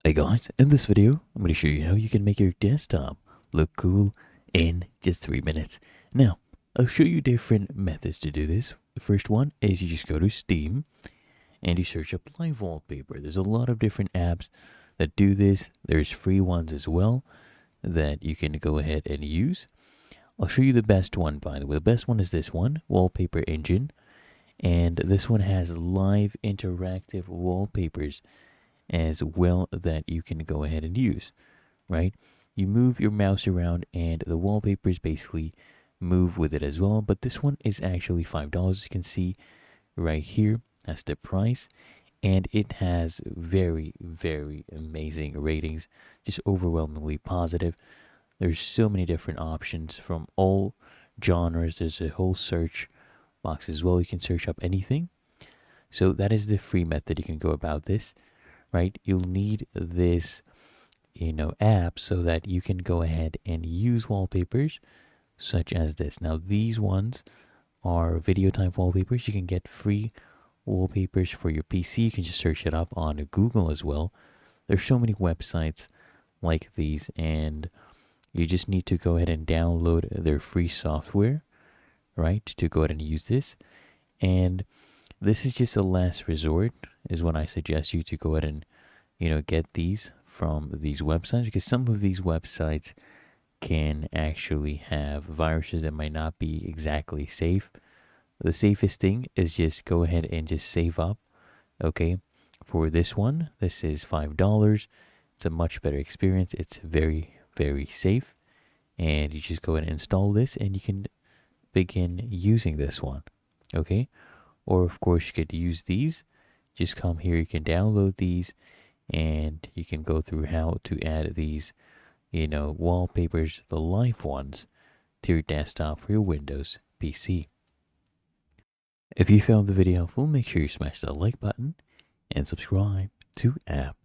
Hey guys, in this video, I'm going to show you how you can make your desktop look cool in just 3 minutes. Now, I'll show you different methods to do this. The first one is you just go to Steam and you search up live wallpaper. There's a lot of different apps that do this. There's free ones as well that you can go ahead and use. I'll show you the best one, by the way. The best one is this one, Wallpaper Engine. And this one has live interactive wallpapers as well that you can go ahead and use, right? You move your mouse around and the wallpapers basically move with it as well. But this one is actually $5. You can see right here, that's the price. And it has very, very amazing ratings, just overwhelmingly positive. There's so many different options from all genres. There's a whole search box as well. You can search up anything. So that is the free method you can go about this, right? You'll need this, app so that you can go ahead and use wallpapers such as this. Now, these ones are video type wallpapers. You can get free wallpapers for your PC. You can just search it up on Google as well. There's so many websites like these, and you just need to go ahead and download their free software, right, to go ahead and use this. And this is just a last resort, is when I suggest you to go ahead and, get these from these websites, because some of these websites can actually have viruses that might not be exactly safe. The safest thing is just go ahead and just save up, okay? For this one, this is $5. It's a much better experience. It's very, very safe. And you just go ahead and install this and you can begin using this one, okay? Or of course you could use these. Just come here, you can download these and you can go through how to add these, wallpapers, the live ones, to your desktop for your Windows PC. If you found the video helpful, make sure you smash that like button and subscribe to App